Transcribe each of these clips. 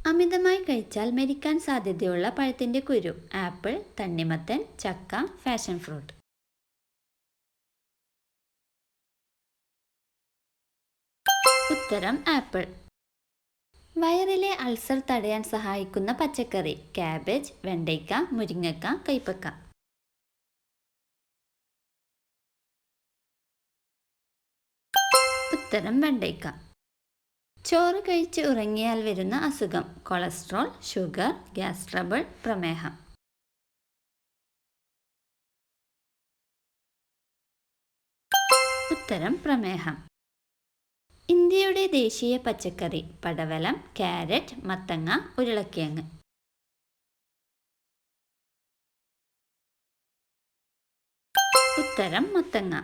അമിതമായി കഴിച്ചാൽ മരിക്കാൻ സാധ്യതയുള്ള പഴത്തിൻ്റെ കുരു. ആപ്പിൾ, തണ്ണിമത്തൻ, ചക്ക, ഫാഷൻ ഫ്രൂട്ട്. ഉത്തരം ആപ്പിൾ. വയറിലെ അൾസർ തടയാൻ സഹായിക്കുന്ന പച്ചക്കറി. കാബേജ്, വെണ്ടയ്ക്ക, മുരിങ്ങക്ക, കൈപ്പക്ക. ഉത്തരം വെണ്ടയ്ക്ക. ചോറ് കഴിച്ച് ഉറങ്ങിയാൽ വരുന്ന അസുഖം. കൊളസ്ട്രോൾ, ഷുഗർ, ഗ്യാസ് ട്രബിൾ, പ്രമേഹം. ഉത്തരം പ്രമേഹം. ഇന്ത്യയുടെ ദേശീയ പച്ചക്കറി. പടവലം, ക്യാരറ്റ്, മത്തങ്ങ, ഉരുളക്കിഴങ്ങ്. ഉത്തരം മത്തങ്ങ.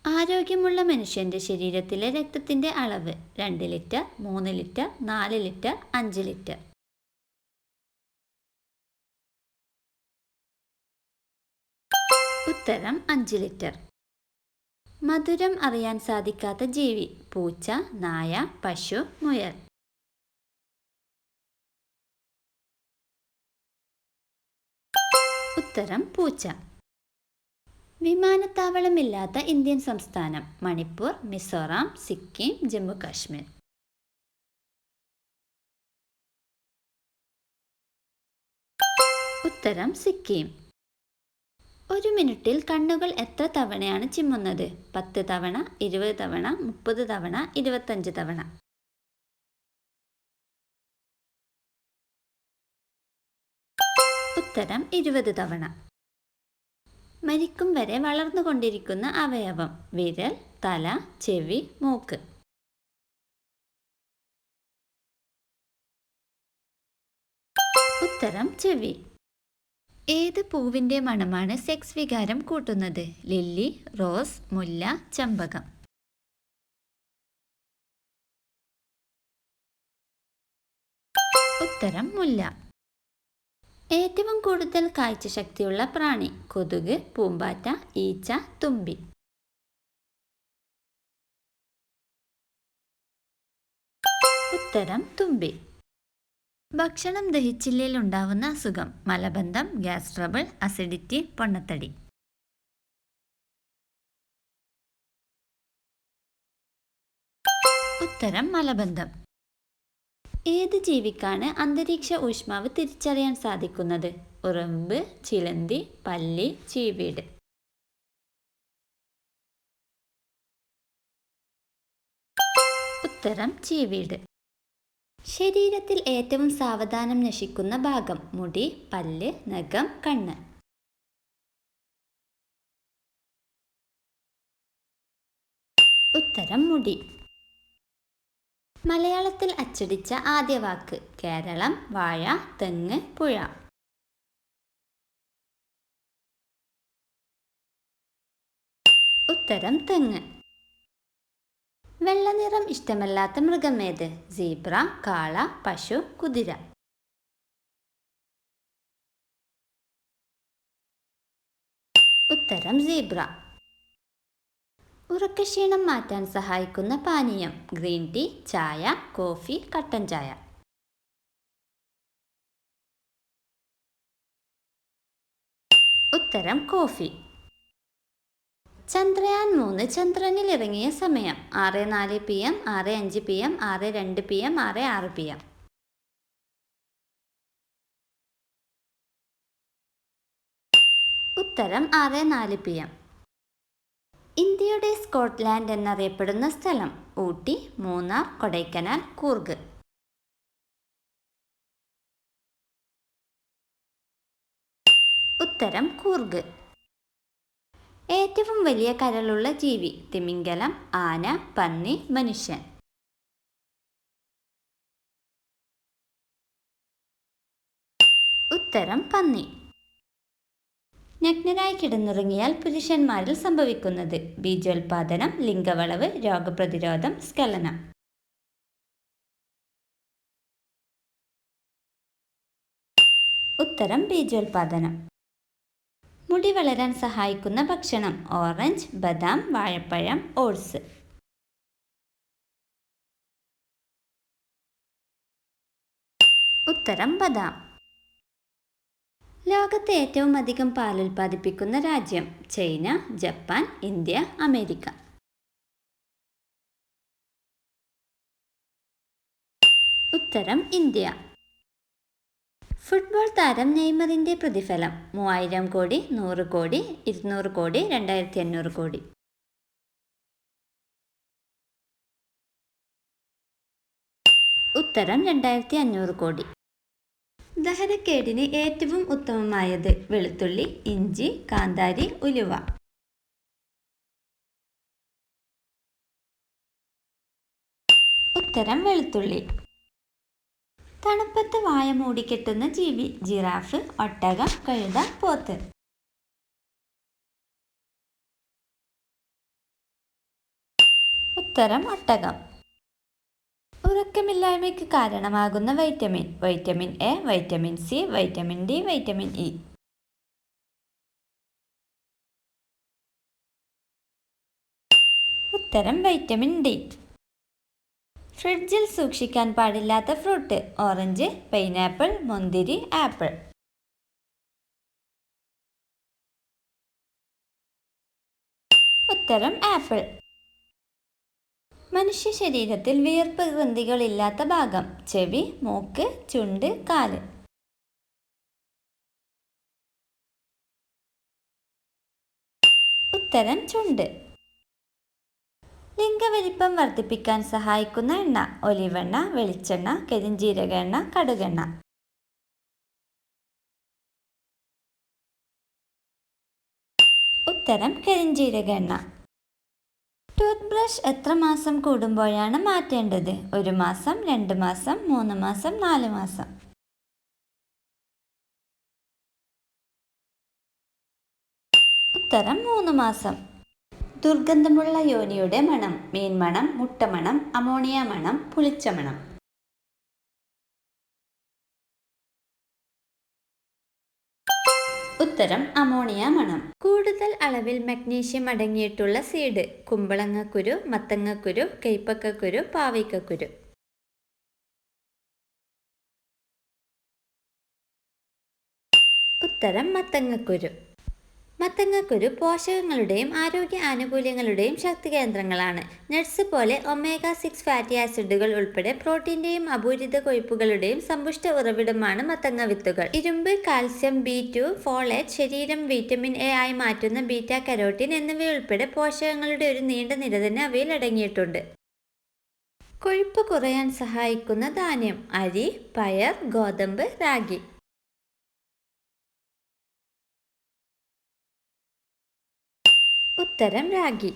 ആരോഗ്യമുള്ള മനുഷ്യന്റെ ശരീരത്തിലെ രക്തത്തിന്റെ അളവ് 2 ലിറ്റർ, 3 ലിറ്റർ, 4 ലിറ്റർ, 5 ലിറ്റർ. ഉത്തരം 5 ലിറ്റർ. മധുരം അറിയാൻ സാധിക്കാത്ത ജീവി. പൂച്ച, നായ, പശു, മുയൽ. ഉത്തരം പൂച്ച. വിമാനത്താവളമില്ലാത്ത ഇന്ത്യൻ സംസ്ഥാനം. മണിപ്പൂർ, മിസോറാം, സിക്കിം, ജമ്മു കാശ്മീർ. ഉത്തരം സിക്കിം. ഒരു മിനിറ്റിൽ കണ്ണുകൾ എത്ര തവണയാണ് ചിമ്മുന്നത്? 10 തവണ, 20 തവണ, 30 തവണ, 25 തവണ. ഉത്തരം 20 തവണ. മരിക്കും വരെ വളർന്നുകൊണ്ടിരിക്കുന്ന അവയവം. വിരൽ, തല, ചെവി, മൂക്ക്. ഉത്തരം ചെവി. ഏത് പൂവിൻ്റെ മണമാണ് സെക്സ് വികാരം കൂട്ടുന്നത്? ലില്ലി, റോസ്, മുല്ല, ചമ്പകം. ഉത്തരം മുല്ല. ഏറ്റവും കൂടുതൽ കാഴ്ചശക്തിയുള്ള പ്രാണി. കൊതുക്, പൂമ്പാറ്റ, ഈച്ച, തുമ്പി. ഉത്തരം തുമ്പി. ഭക്ഷണം ദഹിച്ചില്ലേൽ ഉണ്ടാവുന്ന അസുഖം. മലബന്ധം, ഗ്യാസ് ട്രബിൾ, അസിഡിറ്റി, പൊണ്ണത്തടി. ഉത്തരം മലബന്ധം. ഏത് ജീവിക്കാണ് അന്തരീക്ഷ ഊഷ്മാവ് തിരിച്ചറിയാൻ സാധിക്കുന്നത്? ഉറുമ്പ്, ചിലന്തി, പല്ലി, ചീവീട്. ഉത്തരം ചീവീട്. ശരീരത്തിൽ ഏറ്റവും സാവധാനം നശിക്കുന്ന ഭാഗം. മുടി, പല്ല്, നഖം, കണ്ണ്. ഉത്തരം മുടി. മലയാളത്തിൽ അച്ചടിച്ച ആദ്യ വാക്ക്. കേരളം, വാഴ, തെങ്ങ്, പുഴ. ഉത്തരം തെങ്ങ്. വെള്ളനിറം ഇഷ്ടമല്ലാത്ത മൃഗമേത്? സീബ്ര, കാള, പശു, കുതിര. ഉത്തരം സീബ്ര. ഉറക്കക്ഷീണം മാറ്റാൻ സഹായിക്കുന്ന പാനീയം. ഗ്രീൻ ടീ, ചായ, കോഫി, കട്ടൻ ചായ. ഉത്തരം കോഫി. ചന്ദ്രയാൻ 3 ചന്ദ്രനിൽ ഇറങ്ങിയ സമയം. 6:04 PM, 6:05 PM, 6:02 PM, 6:06 PM. ഉത്തരം 6:04 PM. ഇന്ത്യയുടെ സ്കോട്ട്ലാൻഡ് എന്നറിയപ്പെടുന്ന സ്ഥലം. ഊട്ടി, മൂന്നാർ, കൊടൈക്കനാൽ, കൂർഗ്. ഉത്തരം കൂർഗ്. ഏറ്റവും വലിയ കരളുള്ള ജീവി. തിമിംഗലം, ആന, പന്നി, മനുഷ്യൻ. ഉത്തരം പന്നി. നഗ്നരായി കിടന്നുറങ്ങിയാൽ പുരുഷന്മാരിൽ സംഭവിക്കുന്നത്. ബീജോത്പാദനം, ലിംഗവളവ്, രോഗപ്രതിരോധം, സ്ഖലനം. ഉത്തരം ബീജോത്പാദനം. മുടി വളരാൻ സഹായിക്കുന്ന ഭക്ഷണം. ഓറഞ്ച്, ബദാം, വാഴപ്പഴം, ഓട്സ്. ഉത്തരം ബദാം. ലോകത്തെ ഏറ്റവും അധികം പാൽ ഉൽപ്പാദിപ്പിക്കുന്ന രാജ്യം? China, Japan, India, America. ഉത്തരം ഇന്ത്യ. ഫുട്ബോൾ താരം നെയ്മറിന്റെ പ്രതിഫലം? 3000 കോടി, 100 കോടി, 200 കോടി, 2500 കോടി. ഉത്തരം 2500 കോടി. ദഹനക്കേടിന് ഏറ്റവും ഉത്തമമായത്? വെളുത്തുള്ളി, ഇഞ്ചി, കാന്താരി, ഉലുവ. ഉത്തരം വെളുത്തുള്ളി. തണുപ്പത്ത് വായ മൂടിക്കെട്ടുന്ന ജീവി? ജിറാഫ്, ഒട്ടകം, കഴുത, പോത്ത്. ഉത്തരം ഒട്ടകം. ഉറക്കമില്ലായ്മയ്ക്ക് കാരണമാകുന്ന vitamin? Vitamin A, vitamin C, vitamin D, vitamin E. ഉത്തരം വൈറ്റമിൻ ഡി. ഫ്രിഡ്ജിൽ സൂക്ഷിക്കാൻ പാടില്ലാത്ത ഫ്രൂട്ട്? ഓറഞ്ച്, പൈനാപ്പിൾ, മുന്തിരി, ആപ്പിൾ. ഉത്തരം ആപ്പിൾ. മനുഷ്യ ശരീരത്തിൽ വിയർപ്പ് ഗ്രന്ഥികളില്ലാത്ത ഭാഗം? ചെവി, മൂക്ക്, ചുണ്ട്, കാല്. ഉത്തരം ചുണ്ട്. ലിംഗവലിപ്പം വർദ്ധിപ്പിക്കാൻ സഹായിക്കുന്ന എണ്ണ? ഒലിവെണ്ണ, വെളിച്ചെണ്ണ, കരിഞ്ജീരക എണ്ണ, കടുകെണ്ണ. ഉത്തരം കരിഞ്ജീരക എണ്ണ. ടൂത്ത് ബ്രഷ് എത്ര മാസം കൂടുമ്പോഴാണ് മാറ്റേണ്ടത്? 1 മാസം, 2 മാസം, 3 മാസം, 4 മാസം. ഉത്തരം 3 മാസം. ദുർഗന്ധമുള്ള യോനിയുടെ മണം? മീൻമണം, മുട്ടമണം, അമോണിയ മണം, പുളിച്ച മണം. ഉത്തരം അമോണിയ മണം. കൂടുതൽ അളവിൽ മഗ്നീഷ്യം അടങ്ങിയിട്ടുള്ള സീഡ്? കുമ്പളങ്ങക്കുരു, മത്തങ്ങക്കുരു, കൈപ്പക്കക്കുരു, പാവയ്ക്കക്കുരു. ഉത്തരം മത്തങ്ങക്കുരു. മത്തങ്ങക്കുരു പോഷകങ്ങളുടെയും ആരോഗ്യ ആനുകൂല്യങ്ങളുടെയും ശക്തി കേന്ദ്രങ്ങളാണ്. നട്ട്സ് പോലെ ഒമേഗ-6 ഫാറ്റി ആസിഡുകൾ ഉൾപ്പെടെ പ്രോട്ടീന്റെയും അപൂരിത കൊഴുപ്പുകളുടെയും സമ്പുഷ്ട ഉറവിടമാണ് മത്തങ്ങ വിത്തുകൾ. ഇരുമ്പ്, കാൽസ്യം, B2, ഫോളേറ്റ്, ശരീരം വിറ്റമിൻ എ ആയി മാറ്റുന്ന ബീറ്റാ കരോട്ടിൻ എന്നിവയുൾപ്പെടെ പോഷകങ്ങളുടെ ഒരു നീണ്ട നിര തന്നെ അവയിൽ അടങ്ങിയിട്ടുണ്ട്. കൊഴുപ്പ് കുറയാൻ സഹായിക്കുന്ന ധാന്യം? അരി, പയർ, ഗോതമ്പ്, റാഗി. ഉത്തരം റാഗി.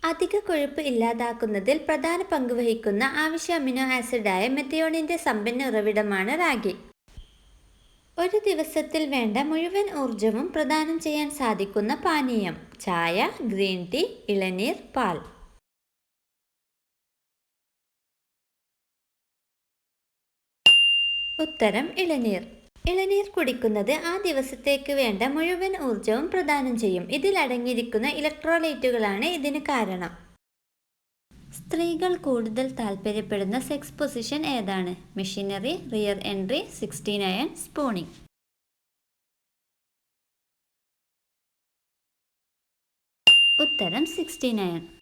അധിക കൊഴുപ്പ് ഇല്ലാതാക്കുന്നതിൽ പ്രധാന പങ്ക് വഹിക്കുന്ന അവശ്യ അമിനോ ആസിഡായ മെത്തിയോണിന്റെ സമ്പന്ന ഉറവിടമാണ് റാഗി. ഒരു ദിവസത്തിൽ വേണ്ട മുഴുവൻ ഊർജവും പ്രദാനം ചെയ്യാൻ സാധിക്കുന്ന പാനീയം? ചായ, ഗ്രീൻ ടീ, ഇളനീർ, പാൽ. ഉത്തരം ഇളനീർ. ഇളനീർ കുടിക്കുന്നത് ആ ദിവസത്തേക്ക് വേണ്ട മുഴുവൻ ഊർജവും പ്രദാനം ചെയ്യും. ഇതിൽ അടങ്ങിയിരിക്കുന്ന ഇലക്ട്രോലൈറ്റുകളാണ് ഇതിന് കാരണം. സ്ത്രീകൾ കൂടുതൽ താല്പര്യപ്പെടുന്ന സെക്സ് പൊസിഷൻ ഏതാണ്? Missionary, rear entry, 69, spooning. ഉത്തരം 69.